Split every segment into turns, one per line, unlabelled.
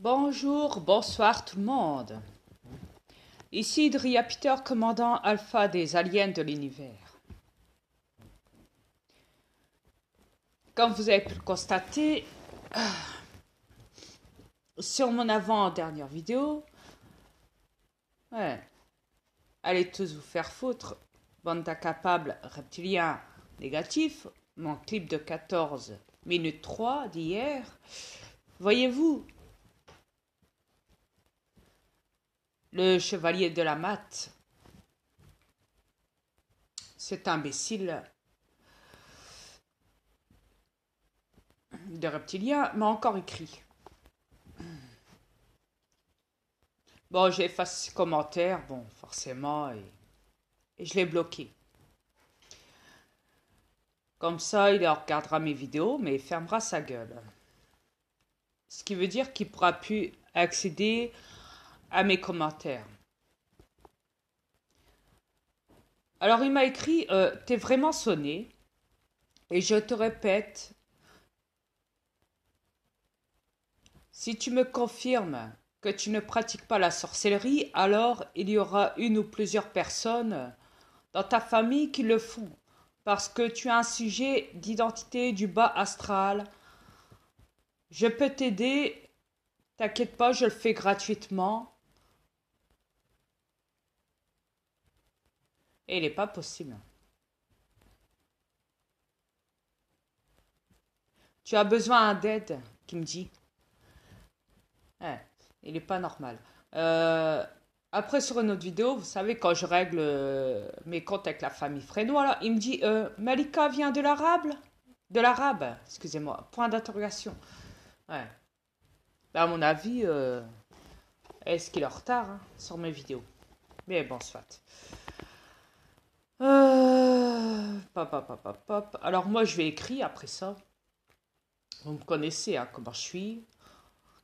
Bonjour, bonsoir tout le monde. Ici Dria Peter, commandant alpha des aliens de l'univers. Comme vous avez pu le constater, sur mon avant-dernière vidéo, allez tous vous faire foutre, bande d'incapables reptiliens négatifs, mon clip de 14 minutes 3 d'hier, voyez-vous, le chevalier de la matte, cet imbécile de reptilien m'a encore écrit. Bon, j'ai effacé ses commentaires, bon, forcément, et je l'ai bloqué. Comme ça, il regardera mes vidéos, mais il fermera sa gueule. Ce qui veut dire qu'il ne pourra plus accéder à mes commentaires. Alors, il m'a écrit, t'es vraiment sonné, et je te répète, si tu me confirmes que tu ne pratiques pas la sorcellerie, alors il y aura une ou plusieurs personnes dans ta famille qui le font, parce que tu as un sujet d'identité du bas astral. Je peux t'aider, t'inquiète pas, je le fais gratuitement. Et il n'est pas possible. Tu as besoin d'aide, qui me dit. Il n'est pas normal. Après, sur une autre vidéo, vous savez, quand je règle mes comptes avec la famille Frénois, là, il me dit Malika vient de l'arabe. De l'arabe, excusez-moi. Point d'interrogation. Ouais. Ben, à mon avis, est-ce qu'il est en retard sur mes vidéos? Mais bon, soit. Pop. Alors, moi, je vais écrire après ça. Vous me connaissez, comment je suis.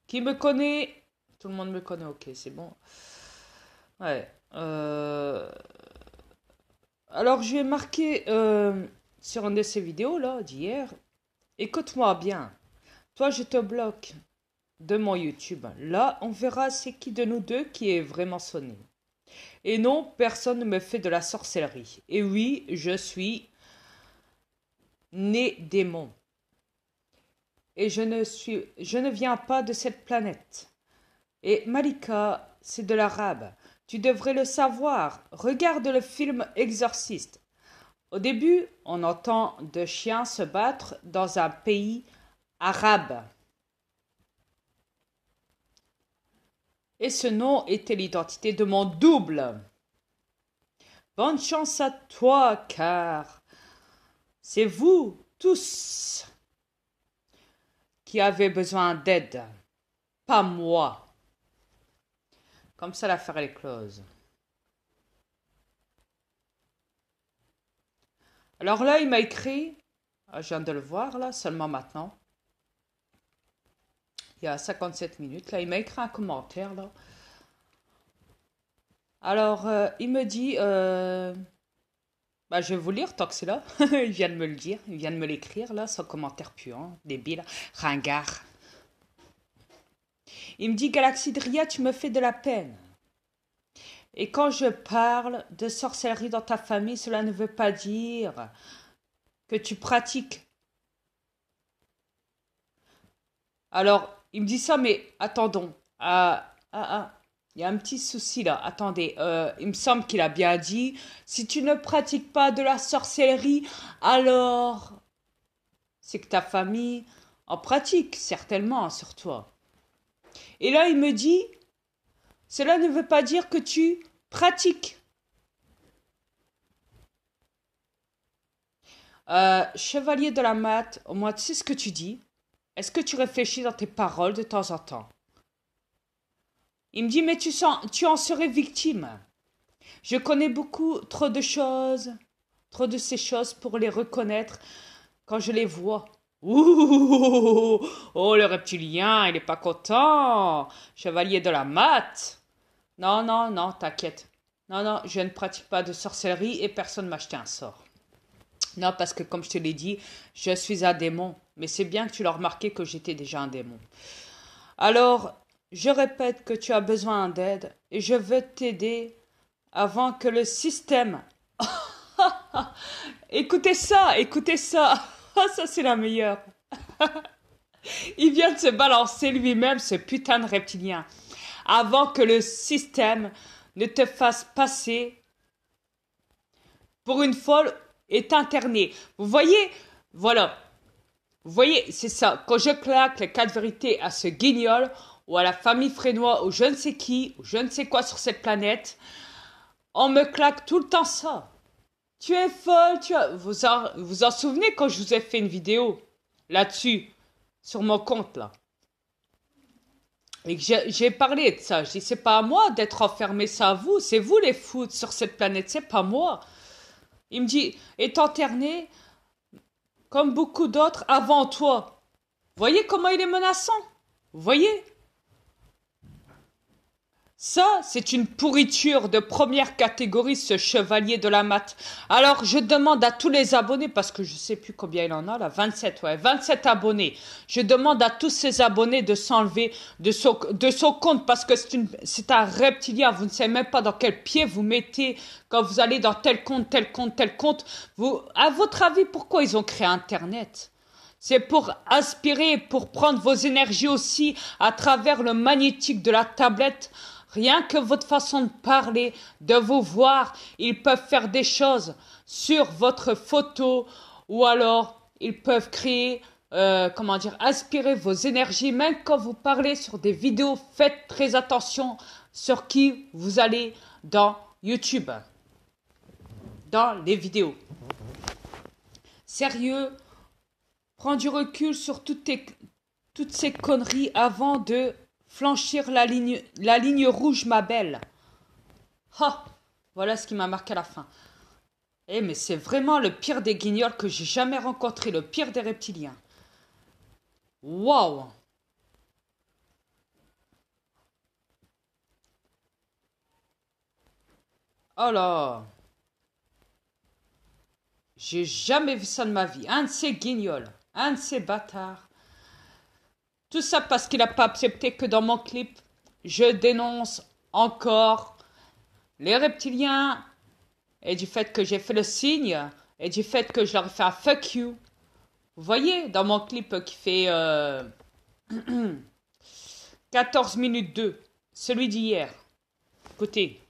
Qui me connaît? Tout le monde me connaît, ok, c'est bon. Ouais. Alors, je vais marquer sur une de ces vidéos là d'hier. Écoute-moi bien. Toi, je te bloque de mon YouTube. Là, on verra c'est qui de nous deux qui est vraiment sonné. Et non, personne ne me fait de la sorcellerie. Et oui, je suis né démon. Et je ne viens pas de cette planète. Et Malika, c'est de l'arabe. Tu devrais le savoir. Regarde le film Exorciste. Au début, on entend deux chiens se battre dans un pays arabe. Et ce nom était l'identité de mon double. Bonne chance à toi, car c'est vous tous qui avez besoin d'aide, pas moi. Comme ça, l'affaire est close. Alors là, il m'a écrit, je viens de le voir là, seulement maintenant, il y a 57 minutes, là, il m'a écrit un commentaire là. Alors, il me dit, je vais vous lire tant que c'est là. Il vient de me le dire, il vient de me l'écrire là, son commentaire puant, débile, ringard. Il me dit, Galaxidria, tu me fais de la peine. Et quand je parle de sorcellerie dans ta famille, cela ne veut pas dire que tu pratiques. Alors, il me dit ça, mais attendons. Il y a un petit souci là. Attendez, il me semble qu'il a bien dit, si tu ne pratiques pas de la sorcellerie, alors c'est que ta famille en pratique, certainement, sur toi. Et là, il me dit, cela ne veut pas dire que tu pratiques. Chevalier de la matte, au moins tu sais ce que tu dis. Est-ce que tu réfléchis dans tes paroles de temps en temps? Il me dit, mais tu en serais victime. Je connais beaucoup trop de choses, trop de ces choses pour les reconnaître quand je les vois. Ouh, oh, le reptilien, il est pas content. Chevalier de la matte. Non, t'inquiète. Non, je ne pratique pas de sorcellerie et personne ne m'a acheté un sort. Non, parce que comme je te l'ai dit, je suis un démon. Mais c'est bien que tu l'as remarqué que j'étais déjà un démon. Alors, je répète que tu as besoin d'aide et je veux t'aider avant que le système... Écoutez ça, écoutez ça. Ça c'est la meilleure. Il vient de se balancer lui-même, ce putain de reptilien. Avant que le système ne te fasse passer pour une folle et t'interner. Vous voyez, voilà. Vous voyez, c'est ça. Quand je claque les 4 vérités à ce guignol, ou à la famille Frénois, ou je ne sais qui, ou je ne sais quoi sur cette planète, on me claque tout le temps ça. Tu es folle, tu as... Vous en souvenez quand je vous ai fait une vidéo là-dessus, sur mon compte là, et que j'ai parlé de ça. Je dis, c'est pas à moi d'être enfermé, c'est à vous. C'est vous les fous sur cette planète, c'est pas moi. Il me dit, étant terné, comme beaucoup d'autres avant toi. Voyez comment il est menaçant? Vous voyez? Ça, c'est une pourriture de première catégorie, ce chevalier de la mat. Alors, je demande à tous les abonnés, parce que je sais plus combien il en a, là, 27, ouais, 27 abonnés. Je demande à tous ces abonnés de s'enlever de son compte, parce que c'est un reptilien. Vous ne savez même pas dans quel pied vous mettez quand vous allez dans tel compte, tel compte, tel compte. À votre avis, pourquoi ils ont créé Internet? C'est pour aspirer, pour prendre vos énergies aussi à travers le magnétique de la tablette. Rien que votre façon de parler, de vous voir, ils peuvent faire des choses sur votre photo ou alors ils peuvent créer, aspirer vos énergies. Même quand vous parlez sur des vidéos, faites très attention sur qui vous allez dans YouTube, dans les vidéos. Sérieux, prends du recul sur toutes ces conneries avant de flanchir la ligne rouge, ma belle. Ah, voilà ce qui m'a marqué à la fin. Eh, mais c'est vraiment le pire des guignols que j'ai jamais rencontré, le pire des reptiliens. Waouh! Oh là! J'ai jamais vu ça de ma vie. Un de ces guignols, un de ces bâtards. Tout ça parce qu'il n'a pas accepté que dans mon clip, je dénonce encore les reptiliens et du fait que j'ai fait le signe et du fait que je leur ai fait un fuck you. Vous voyez, dans mon clip qui fait 14 minutes 2, celui d'hier. Écoutez.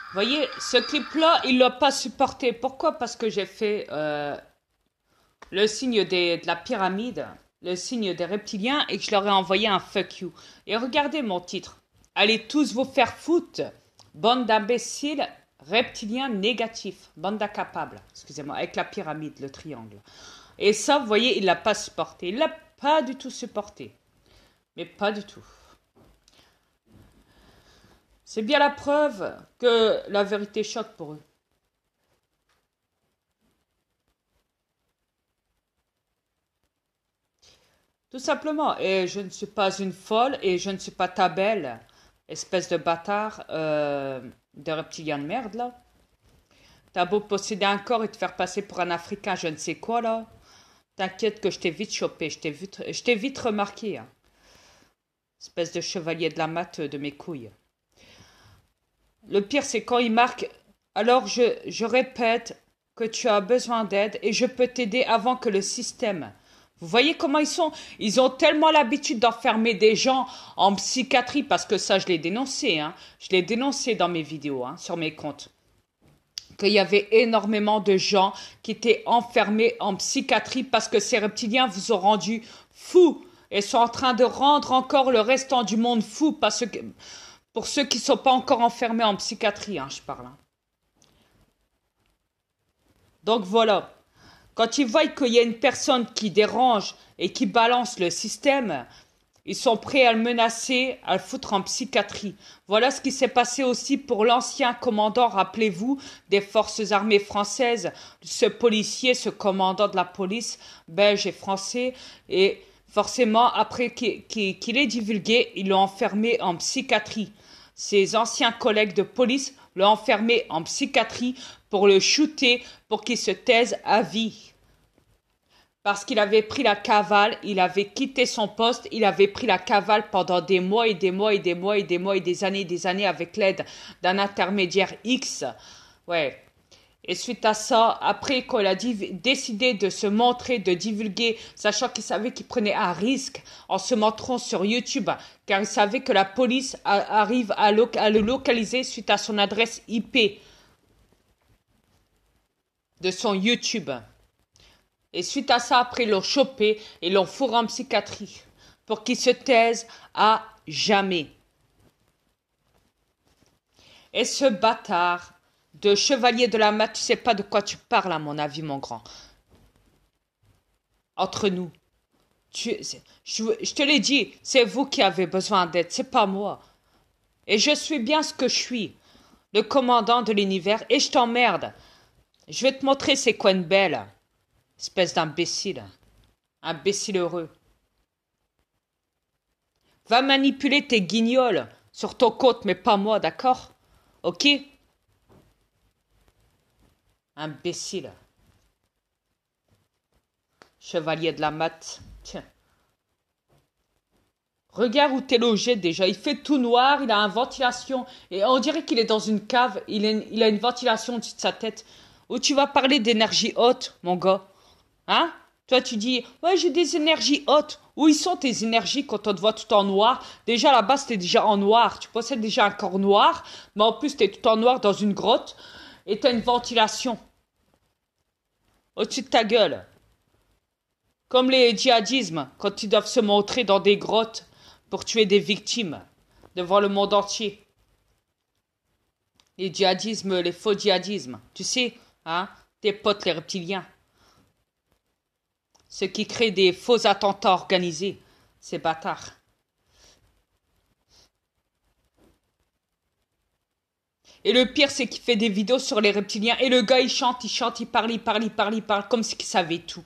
Vous voyez, ce clip-là, il l'a pas supporté. Pourquoi? Parce que j'ai fait le signe de la pyramide, le signe des reptiliens, et que je leur ai envoyé un fuck you. Et regardez mon titre. Allez tous vous faire foutre, bande d'imbéciles, reptiliens négatifs, bande d'incapables, excusez-moi, avec la pyramide, le triangle. Et ça, vous voyez, il l'a pas supporté. Il l'a pas du tout supporté. Mais pas du tout. C'est bien la preuve que la vérité choque pour eux. Tout simplement. Et je ne suis pas une folle et je ne suis pas ta belle, espèce de bâtard de reptilien de merde, là. T'as beau posséder un corps et te faire passer pour un Africain, je ne sais quoi, là. T'inquiète que je t'ai vite chopé, je t'ai vite remarqué. Hein. Espèce de chevalier de la mat de mes couilles. Le pire, c'est quand il marque. Alors, je répète que tu as besoin d'aide et je peux t'aider avant que le système. Vous voyez comment ils sont? Ils ont tellement l'habitude d'enfermer des gens en psychiatrie, parce que ça, je l'ai dénoncé. Hein. Je l'ai dénoncé dans mes vidéos, hein, sur mes comptes. Qu'il y avait énormément de gens qui étaient enfermés en psychiatrie parce que ces reptiliens vous ont rendu fous et sont en train de rendre encore le restant du monde fou parce que, pour ceux qui ne sont pas encore enfermés en psychiatrie, hein, je parle. Hein. Donc voilà, quand ils voient qu'il y a une personne qui dérange et qui balance le système, Ils sont prêts à le menacer, à le foutre en psychiatrie. Voilà ce qui s'est passé aussi pour l'ancien commandant, rappelez-vous, des forces armées françaises, ce policier, ce commandant de la police belge et français. Et forcément, après qu'il ait divulgué, ils l'ont enfermé en psychiatrie. Ses anciens collègues de police l'ont enfermé en psychiatrie pour le shooter, pour qu'il se taise à vie. Parce qu'il avait pris la cavale, il avait quitté son poste, il avait pris la cavale pendant des mois et des mois et des mois et des mois et des années avec l'aide d'un intermédiaire X. Ouais. Et suite à ça, après quand il a décidé de se montrer, de divulguer, sachant qu'il savait qu'il prenait un risque en se montrant sur YouTube, car il savait que la police arrive à le localiser suite à son adresse IP de son YouTube. Et suite à ça, après, ils l'ont chopé et l'ont fourré en psychiatrie pour qu'il se taise à jamais. Et ce bâtard de chevalier de la mat, tu sais pas de quoi tu parles à mon avis, mon grand. Entre nous. Je te l'ai dit, c'est vous qui avez besoin d'aide, c'est pas moi. Et je suis bien ce que je suis, le commandant de l'univers, et je t'emmerde. Je vais te montrer c'est quoi une belle. Espèce d'imbécile. Imbécile heureux. Va manipuler tes guignols sur ton compte, mais pas moi, d'accord? Ok? Imbécile. Chevalier de la mat. Tiens. Regarde où t'es logé déjà. Il fait tout noir, il a une ventilation. Et on dirait qu'il est dans une cave. Il a une ventilation au-dessus de sa tête. Où tu vas parler d'énergie haute, mon gars? Hein? Toi, tu dis, ouais, j'ai des énergies hautes. Où ils sont tes énergies quand on te voit tout en noir? Déjà, à la base, t'es déjà en noir. Tu possèdes déjà un corps noir. Mais en plus, t'es tout en noir dans une grotte. Et t'as une ventilation. Au-dessus de ta gueule. Comme les djihadismes, quand ils doivent se montrer dans des grottes pour tuer des victimes devant le monde entier. Les djihadismes, les faux djihadismes. Tu sais, hein? Tes potes, les reptiliens. Ceux qui créent des faux attentats organisés. Ces bâtards. Et le pire, c'est qu'il fait des vidéos sur les reptiliens. Et le gars, il chante, il parle, comme s'il savait tout.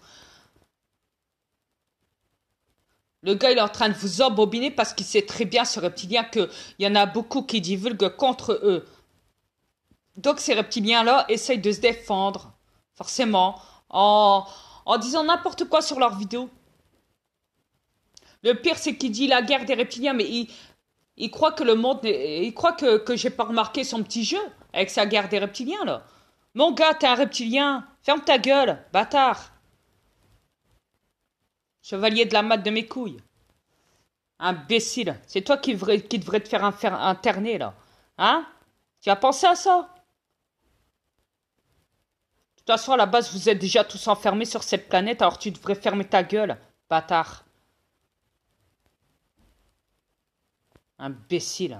Le gars, il est en train de vous embobiner parce qu'il sait très bien, ce reptilien, qu'il y en a beaucoup qui divulguent contre eux. Donc, ces reptiliens-là essayent de se défendre, forcément, en disant n'importe quoi sur leurs vidéos. Le pire, c'est qu'il dit la guerre des reptiliens, mais il croit que le monde... Il croit que j'ai pas remarqué son petit jeu avec sa guerre des reptiliens, là. Mon gars, t'es un reptilien. Ferme ta gueule, bâtard. Chevalier de la mat de mes couilles. Imbécile. C'est toi qui devrais te faire interner, là. Hein? Tu as pensé à ça? De toute façon, à la base, vous êtes déjà tous enfermés sur cette planète, alors tu devrais fermer ta gueule, bâtard. Imbécile.